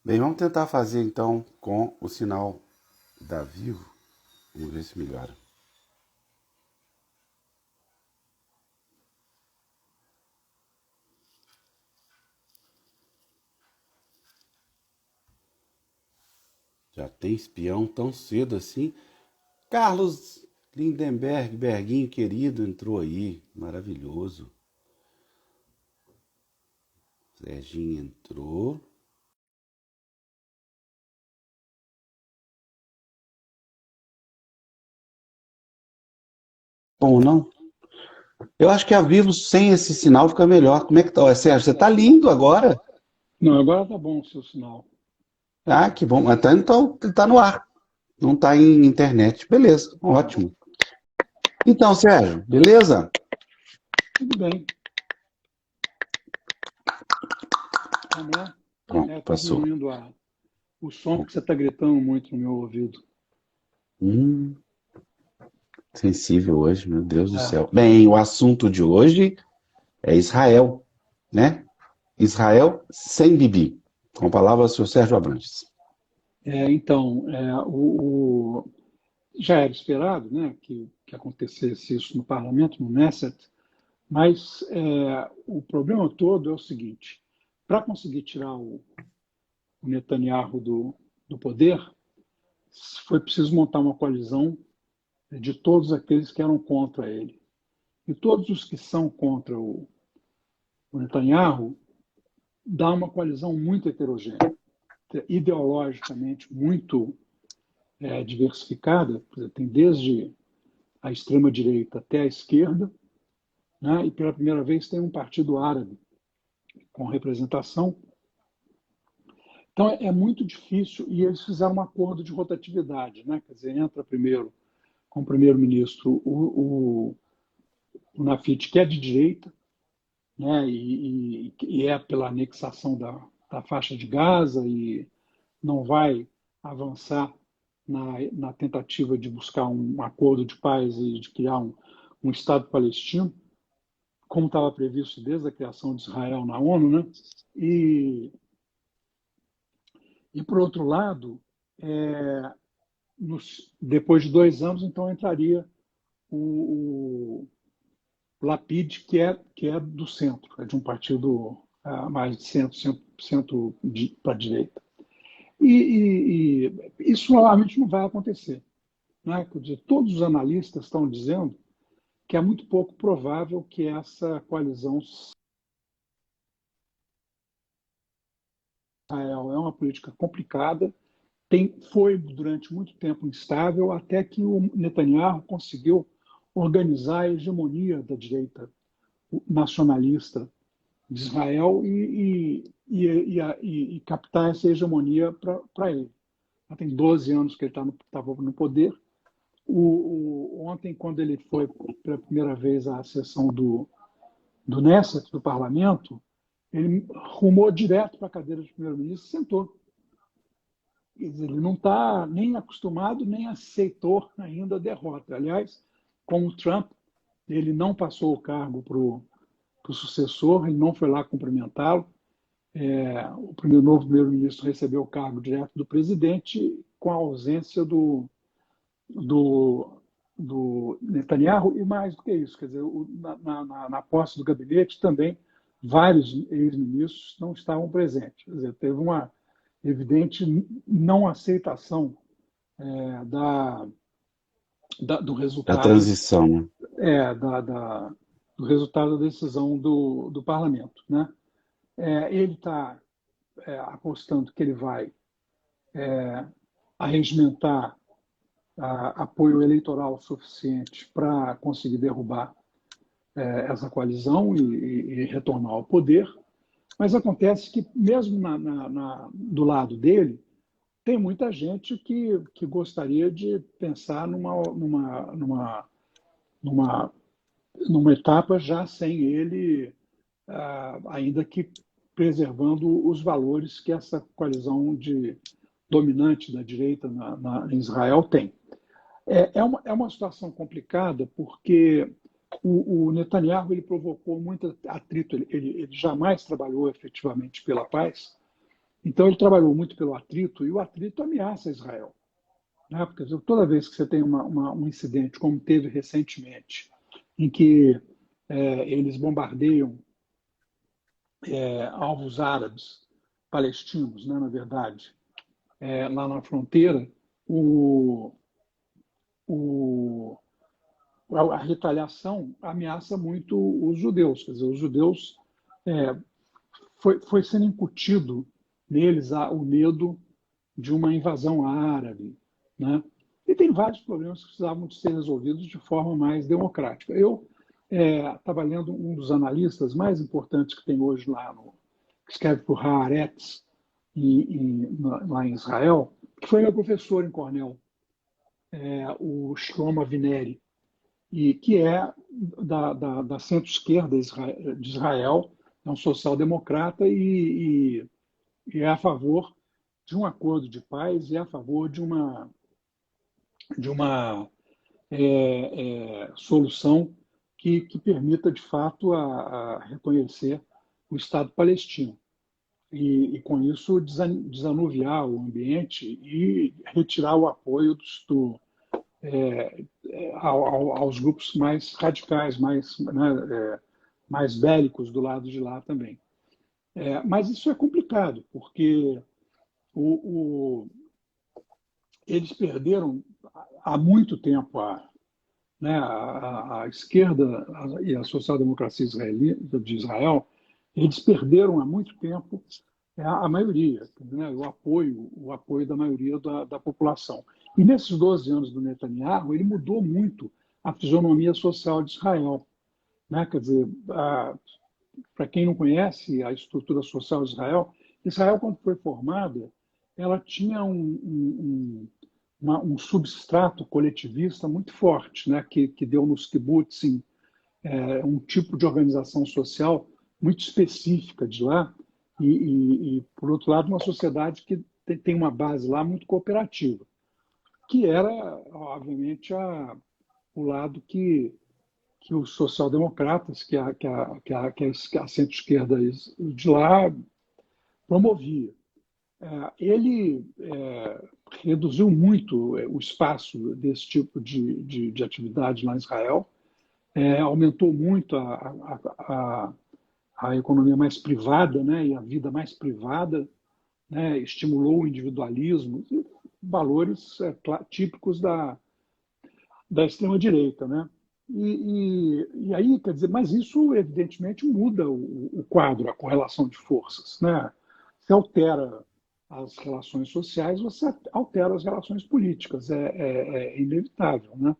Bem, vamos tentar fazer então com o sinal da Vivo. Vamos ver se melhora. Já tem espião tão cedo assim? Carlos Lindenberg, Berguinho querido, entrou aí. Maravilhoso. Serginho entrou. Bom, não? Eu acho que a Vivo sem esse sinal fica melhor. Como é que tá? Ó, Sérgio, você tá lindo agora. Não, agora tá bom o seu sinal. Ah, que bom. Então tá no ar. Não tá em internet. Beleza, ótimo. Então, Sérgio, beleza? Tudo bem. Ah, né? Pronto, Tá passou. diminuindo o som porque você está gritando muito no meu ouvido. Hum, sensível hoje, meu Deus do É. céu. Bem, o assunto de hoje é Israel, né? Israel sem Bibi. Com a palavra, o senhor Sérgio Abrantes. Então, já era esperado, né, que acontecesse isso no parlamento, no Knesset, mas o problema todo é o seguinte: para conseguir tirar o Netanyahu do poder, foi preciso montar uma coalizão de todos aqueles que eram contra ele. E todos os que são contra o Netanyahu dá uma coalizão muito heterogênea, ideologicamente muito diversificada. Tem desde a extrema-direita até a esquerda, né? E pela primeira vez tem um partido árabe com representação. Então é muito difícil, e eles fizeram um acordo de rotatividade, né? Quer dizer, entra primeiro com o primeiro-ministro o Nafit, que é de direita, né? E é pela anexação da faixa de Gaza e não vai avançar na tentativa de buscar um acordo de paz e de criar um Estado palestino, como estava previsto desde a criação de Israel na ONU, né? E, por outro lado, é, depois de 2 anos, então entraria o Lapid, que é do centro, é de um partido mais de centro para a direita. E isso provavelmente não vai acontecer. Né? Quer dizer, todos os analistas estão dizendo que é muito pouco provável que essa coalizão Israel é uma política complicada, foi durante muito tempo instável, até que o Netanyahu conseguiu organizar a hegemonia da direita nacionalista de Israel e captar essa hegemonia para ele. Já tem 12 anos que ele estava no poder. Ontem, quando ele foi pela primeira vez à sessão do Knesset, do parlamento, ele rumou direto para a cadeira de primeiro-ministro e sentou. Quer dizer, ele não está nem acostumado, nem aceitou ainda a derrota. Aliás, com o Trump, ele não passou o cargo para o sucessor, ele não foi lá cumprimentá-lo. O novo primeiro-ministro recebeu o cargo direto do presidente, com a ausência do, do Netanyahu, e mais do que isso, quer dizer, na posse do gabinete também vários ex-ministros não estavam presentes. Quer dizer, teve uma evidente não aceitação da, do A resultado transição, né? é, da, da, do resultado da decisão do parlamento, né? Ele está apostando que ele vai arregimentar apoio eleitoral suficiente para conseguir derrubar essa coalizão e retornar ao poder. Mas acontece que, mesmo do lado dele, tem muita gente que gostaria de pensar numa, numa etapa já sem ele, ainda que preservando os valores que essa coalizão dominante da direita em Israel tem. É uma situação complicada porque o Netanyahu ele provocou muito atrito, ele jamais trabalhou efetivamente pela paz, Então, ele trabalhou muito pelo atrito, e o atrito ameaça Israel. Né? Porque toda vez que você tem um incidente, como teve recentemente, em que eles bombardeiam alvos árabes, palestinos, né, na verdade, lá na fronteira, o, o, a retaliação ameaça muito os judeus. Quer dizer, os judeus foi sendo incutido neles o medo de uma invasão árabe, né? E tem vários problemas que precisavam de ser resolvidos de forma mais democrática. Eu estava lendo um dos analistas mais importantes que tem hoje lá, que escreve para o Haaretz, lá em Israel, que foi meu professor em Cornell, o Shlomo Avineri, e que é da centro-esquerda de Israel, é um social-democrata e é a favor de um acordo de paz e é a favor de uma solução que permita, de fato, a reconhecer o Estado palestino. E com isso, desanuviar o ambiente e retirar o apoio aos grupos mais radicais, mais bélicos do lado de lá também. Mas isso é complicado, porque o, o, eles perderam há muito tempo né, a esquerda e a social-democracia de Israel, eles perderam há muito tempo a maioria, né, o apoio da maioria da população. E nesses 12 anos do Netanyahu, ele mudou muito a fisionomia social de Israel. Né? Quer dizer, para quem não conhece a estrutura social de Israel, Israel, quando foi formada, ela tinha um substrato coletivista muito forte, né? que deu nos kibbutzim um tipo de organização social muito específica de lá, por outro lado, uma sociedade que tem uma base lá muito cooperativa, que era, obviamente, o lado que os social-democratas, que a centro-esquerda de lá promovia. Ele reduziu muito o espaço desse tipo de atividade lá em Israel, aumentou muito a economia mais privada, né, e a vida mais privada, né, estimulou o individualismo, valores típicos da extrema-direita. Né? E aí, quer dizer, mas isso evidentemente muda o quadro, a correlação de forças. Né? Você altera as relações sociais, você altera as relações políticas, é inevitável. Né?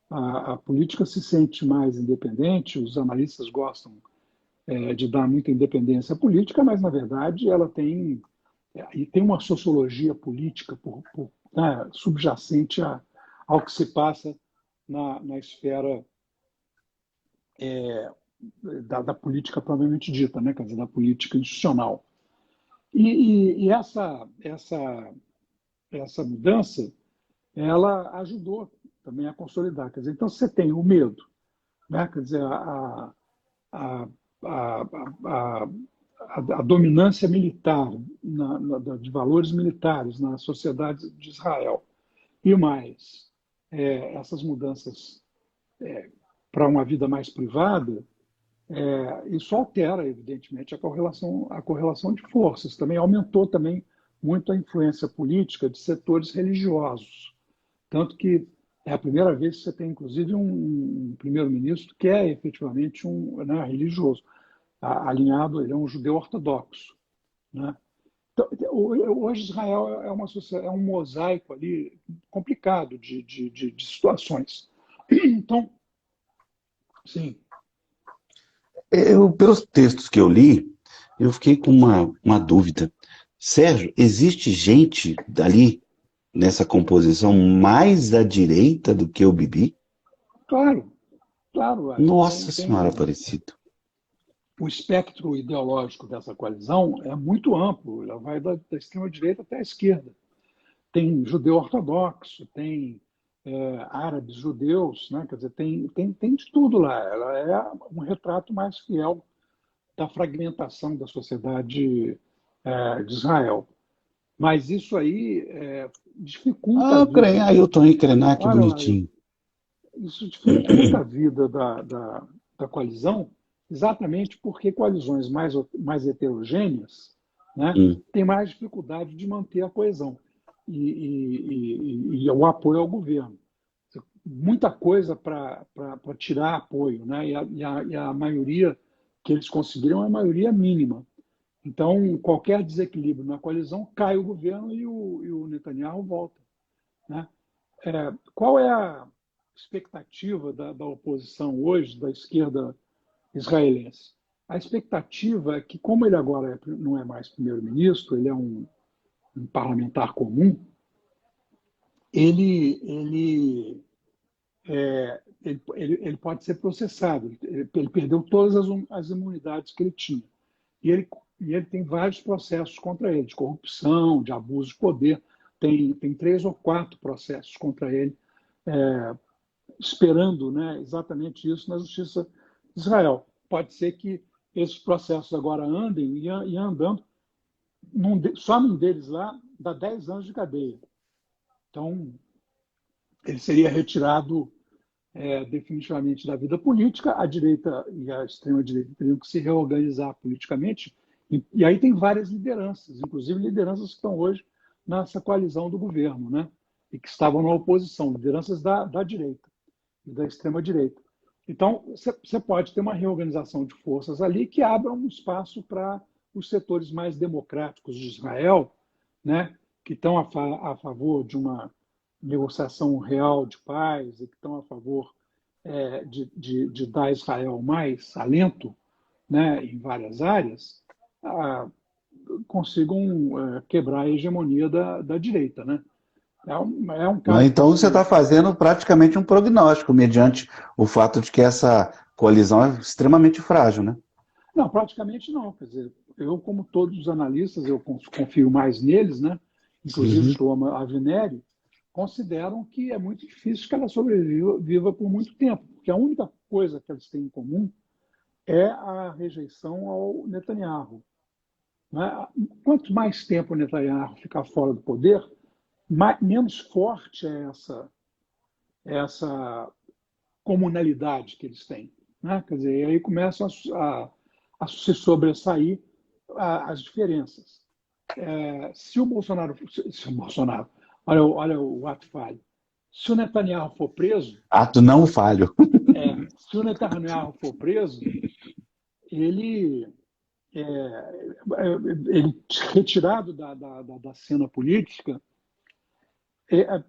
A política se sente mais independente, os analistas gostam de dar muita independência política, mas, na verdade, ela tem uma sociologia política né, subjacente ao que se passa na esfera da política propriamente dita, né, quer dizer, da política institucional. E essa mudança, ela ajudou também a consolidar. Quer dizer, então, você tem o medo, né, quer dizer, a, a, a, a dominância militar, de valores militares na sociedade de Israel. E mais, essas mudanças para uma vida mais privada, isso altera, evidentemente, a correlação de forças. Também aumentou também muito a influência política de setores religiosos. Tanto que é a primeira vez que você tem, inclusive, um primeiro-ministro que é efetivamente né, religioso, alinhado, ele é um judeu ortodoxo. Né? Então, hoje Israel é um mosaico ali complicado de situações. Então, sim. Pelos textos que eu li, eu fiquei com uma dúvida. Sérgio, existe gente ali nessa composição mais à direita do que o Bibi? Claro, claro. Nossa Senhora Aparecida. O espectro ideológico dessa coalizão é muito amplo, ela vai da extrema-direita até a esquerda. Tem judeu ortodoxo, tem árabes judeus, né? Quer dizer, tem de tudo lá. Ela é um retrato mais fiel da fragmentação da sociedade de Israel. Mas isso aí dificulta a Ah, vida. Ailton aí, Krenak, que Olha lá, bonitinho. isso dificulta a vida da coalizão, exatamente porque coalizões mais heterogêneas, né, Hum. têm mais dificuldade de manter a coesão e o apoio ao governo. Muita coisa para tirar apoio, né, e a maioria que eles conseguiram é a maioria mínima. Então, qualquer desequilíbrio na coalizão, cai o governo e o Netanyahu volta. Né? Qual é a expectativa da oposição hoje, da esquerda israelense? A expectativa é que, como ele agora não é mais primeiro-ministro, ele é um parlamentar comum, ele pode ser processado. Ele perdeu todas as imunidades que ele tinha. E ele, e ele tem vários processos contra ele, de corrupção, de abuso de poder. Tem 3 ou 4 processos contra ele, é, esperando, né, exatamente isso na justiça de Israel. Pode ser que esses processos agora andem e andando, só num deles lá dá 10 anos de cadeia. Então, ele seria retirado definitivamente da vida política. A direita e a extrema-direita teriam que se reorganizar politicamente. E aí tem várias lideranças, inclusive lideranças que estão hoje nessa coalizão do governo, né? E que estavam na oposição, lideranças da direita e da extrema-direita. Então, você pode ter uma reorganização de forças ali que abra um espaço para os setores mais democráticos de Israel, né, que estão a favor de uma negociação real de paz e que estão a favor de dar a Israel mais alento, né, em várias áreas, consigam quebrar a hegemonia da direita. Né? É um caso Então você que está fazendo praticamente um prognóstico, mediante o fato de que essa coalizão é extremamente frágil, né? Não, praticamente não. Quer dizer, eu, como todos os analistas, eu confio mais neles, né? Inclusive Uhum. Shlomo Avineri, consideram que é muito difícil que ela sobreviva por muito tempo, porque a única coisa que eles têm em comum é a rejeição ao Netanyahu. Né? Quanto mais tempo o Netanyahu ficar fora do poder, menos forte é essa comunalidade que eles têm. Né? Quer dizer, e aí começam a se sobressair as diferenças. Se o Bolsonaro, olha o ato falho, se o Netanyahu for preso, Ato não falho. se o Netanyahu for preso, ele, ele retirado da cena política,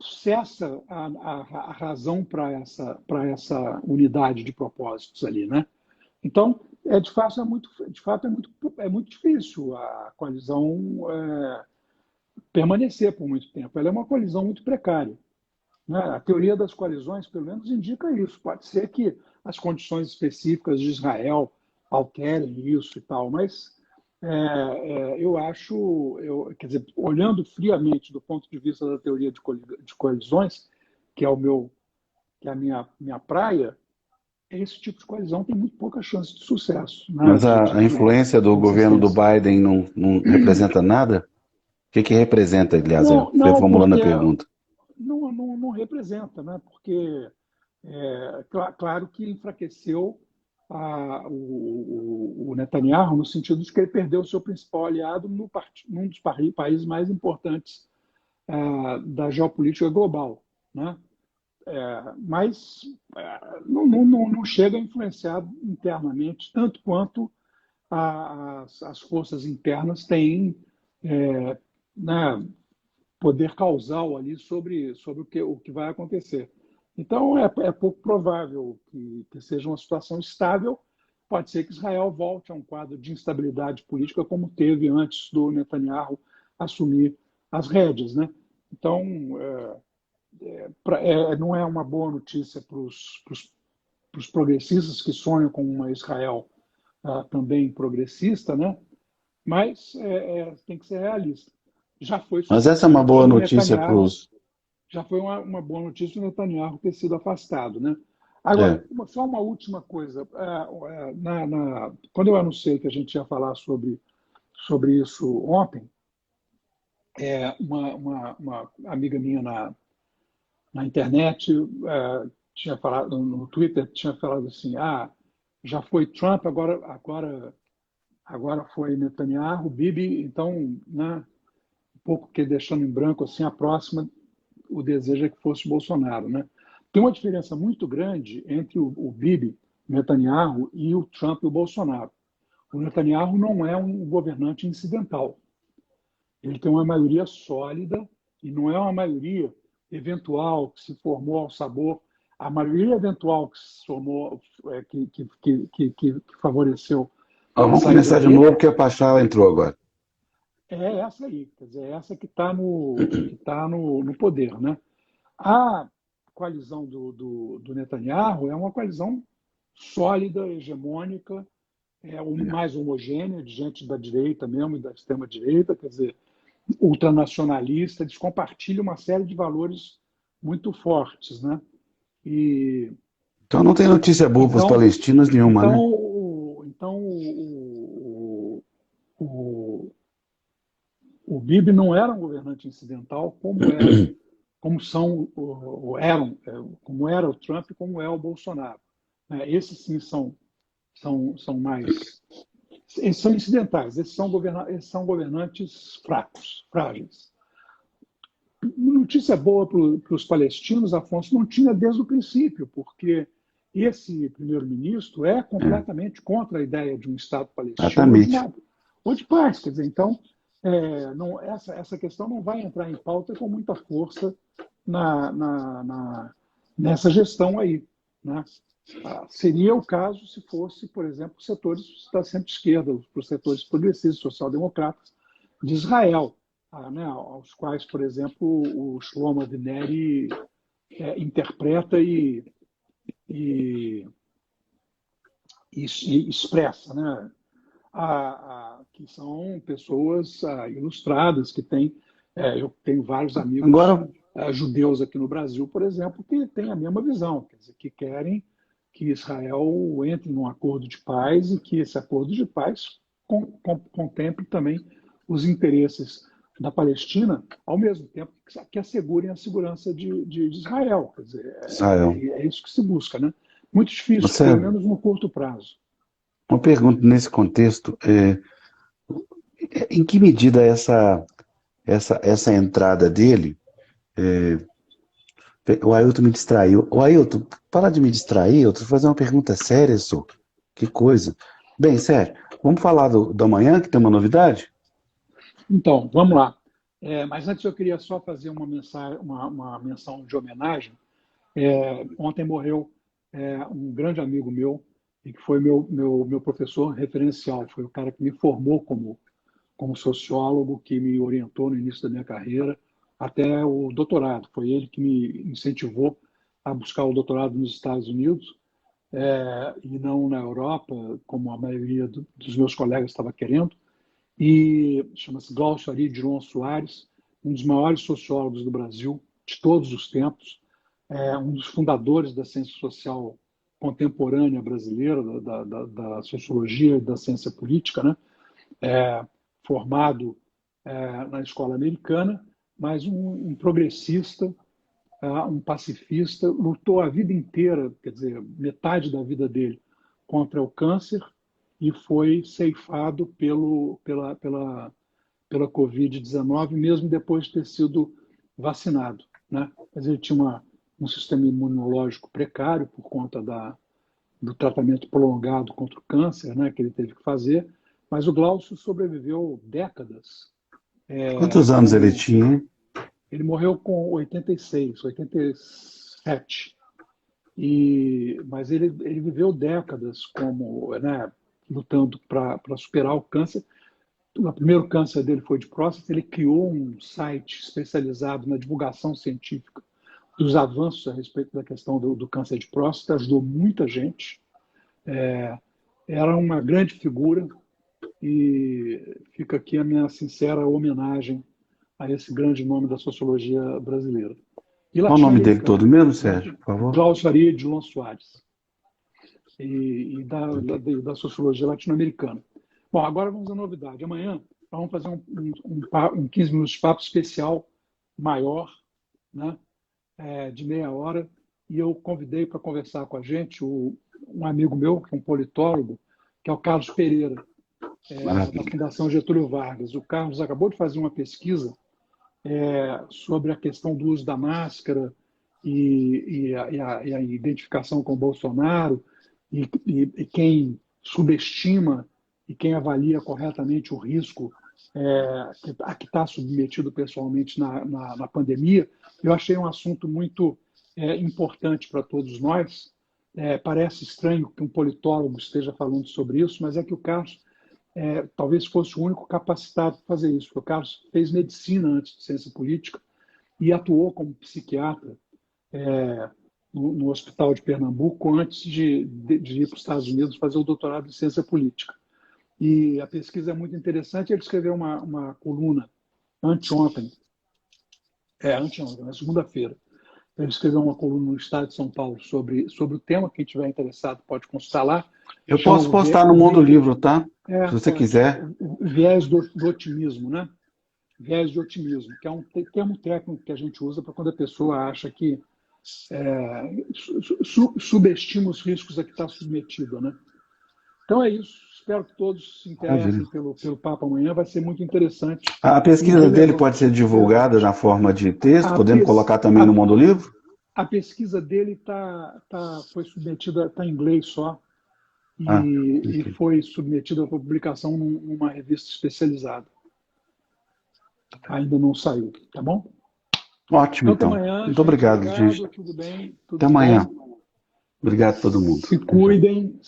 cessa a razão para essa unidade de propósitos ali, né? Então, de fato é muito difícil a coalizão permanecer por muito tempo. Ela é uma coalizão muito precária. Né? A teoria das coalizões, pelo menos, indica isso. Pode ser que as condições específicas de Israel alterem isso e tal, mas eu acho, quer dizer, olhando friamente do ponto de vista da teoria de coalizões, que é a minha praia, esse tipo de coalizão tem muito pouca chance de sucesso, né? Mas de, a de influência do governo do existência. Biden não representa nada? O que representa, aliás, Não, não, reformulando a porque pergunta? não representa, né? Porque claro que enfraqueceu o Netanyahu no sentido de que ele perdeu o seu principal aliado num dos países mais importantes da geopolítica global, né? Mas não chega a influenciar internamente tanto quanto as forças internas têm, né, poder causal ali sobre o que vai acontecer. Então, é pouco provável que seja uma situação estável. Pode ser que Israel volte a um quadro de instabilidade política como teve antes do Netanyahu assumir as rédeas. Né? Então, não é uma boa notícia para os progressistas que sonham com uma Israel também progressista, né? Mas tem que ser realista. Já foi Mas essa é uma suficiente boa o notícia para Netanyahu, os. já foi uma boa notícia o Netanyahu ter sido afastado, né? Agora, só uma última coisa. Quando eu anunciei que a gente ia falar sobre sobre isso ontem. Uma amiga minha na internet tinha falado, no Twitter, tinha falado assim, já foi Trump, agora foi Netanyahu, Bibi, então, né, um pouco que deixando em branco assim, a próxima, o desejo é que fosse Bolsonaro. Né? Tem uma diferença muito grande entre o Bibi, Netanyahu, e o Trump e o Bolsonaro. O Netanyahu não é um governante incidental. Ele tem uma maioria sólida e não é uma maioria eventual que se formou ao sabor. A maioria eventual que se formou, que favoreceu a Vamos saída começar de dele, novo, porque a Pachá entrou agora. é essa aí. Quer dizer, é essa que está no poder. Né? A coalizão do Netanyahu é uma coalizão sólida, hegemônica, mais homogênea, de gente da direita mesmo e da extrema-direita, quer dizer, ultranacionalista, eles compartilham uma série de valores muito fortes, né? E Então não tem notícia boa para os então, palestinos nenhuma, então, né? o, o Bibi não era um governante incidental como era o Trump e como é o Bolsonaro. Né? Esses sim são mais. Esses são incidentais, esses são governantes fracos, frágeis. Notícia boa para os palestinos, Afonso, não tinha desde o princípio, porque esse primeiro-ministro é completamente contra a ideia de um Estado palestino Exatamente. ou de paz. Quer dizer, então, essa questão não vai entrar em pauta com muita força nessa gestão aí. Né? Seria o caso se fosse, por exemplo, os setores da centro-esquerda, os setores progressistas, social-democratas de Israel, né, aos quais, por exemplo, o Shlomo Avineri interpreta e expressa, né, que são pessoas ilustradas, que têm. Eu tenho vários amigos Agora, judeus aqui no Brasil, por exemplo, que têm a mesma visão, quer dizer, que querem que Israel entre num acordo de paz e que esse acordo de paz contemple também os interesses da Palestina, ao mesmo tempo que assegurem a segurança de Israel. Quer dizer, Israel, é isso que se busca, né? Muito difícil, você, pelo menos no curto prazo. uma pergunta nesse contexto, em que medida essa entrada dele, o Ailton me distraiu. O Ailton, para de me distrair, eu vou fazer uma pergunta séria, só. Que coisa. Bem, sério, vamos falar do amanhã, que tem uma novidade? Então, vamos lá. Mas antes eu queria só fazer uma menção de homenagem. Ontem morreu um grande amigo meu e que foi meu professor referencial. Foi o cara que me formou como sociólogo, que me orientou no início da minha carreira até o doutorado. Foi ele que me incentivou a buscar o doutorado nos Estados Unidos e não na Europa, como a maioria dos meus colegas estava querendo. E chama-se Glaucio Ari de João Soares, um dos maiores sociólogos do Brasil de todos os tempos, um dos fundadores da ciência social contemporânea brasileira, da sociologia e da ciência política, né? Formado na escola americana, mas um progressista, um pacifista, lutou a vida inteira, quer dizer, metade da vida dele, contra o câncer e foi ceifado pela Covid-19, mesmo depois de ter sido vacinado. Né? Mas ele tinha um sistema imunológico precário por conta do tratamento prolongado contra o câncer, né, que ele teve que fazer, mas o Glaucio sobreviveu décadas. Quantos anos ele tinha, hein? Ele morreu com 86, 87. Mas ele viveu décadas né, lutando para superar o câncer. O primeiro câncer dele foi de próstata. Ele criou um site especializado na divulgação científica dos avanços a respeito da questão do câncer de próstata. Ajudou muita gente. Era uma grande figura e fica aqui a minha sincera homenagem a esse grande nome da sociologia brasileira. E Qual o nome dele latino-americana, todo mesmo, né? Sérgio, por favor? Glaucio Ari de João Soares. E da sociologia latino-americana. Bom, agora vamos à novidade. Amanhã vamos fazer um 15 minutos de papo especial maior, né? De meia hora, e eu convidei para conversar com a gente um amigo meu, que é um politólogo, que é o Carlos Pereira, da Maravilha. Fundação Getúlio Vargas. O Carlos acabou de fazer uma pesquisa sobre a questão do uso da máscara e a identificação com o Bolsonaro, e quem subestima e quem avalia corretamente o risco a que está submetido pessoalmente na pandemia. Eu achei um assunto muito importante para todos nós. Parece estranho que um politólogo esteja falando sobre isso, mas é que o Carlos talvez fosse o único capacitado para fazer isso, porque o Carlos fez medicina antes de ciência política e atuou como psiquiatra no Hospital de Pernambuco antes de ir para os Estados Unidos fazer o doutorado em ciência política. E a pesquisa é muito interessante. Ele escreveu uma coluna anteontem, na segunda-feira. Ele escreveu uma coluna no Estado de São Paulo sobre o tema. Quem tiver interessado pode consultar lá. Eu posso postar no Mundo Livro, tá? Se você quiser. Viés do otimismo, né? Viés de otimismo, que é um termo técnico que a gente usa para quando a pessoa acha que subestima os riscos a que está submetida, né? Então é isso. Espero que todos se interessem pelo papo amanhã. Vai ser muito interessante. A pesquisa dele pode ser divulgada na forma de texto? Podemos colocar também no Mundo Livro? A pesquisa dele foi submetida, está em inglês só, e foi submetida à publicação numa revista especializada. Ainda não saiu, tá bom? Ótimo, então. Até amanhã, muito obrigado, gente. Tudo bem? Até amanhã. Obrigado a todo mundo. Se cuidem.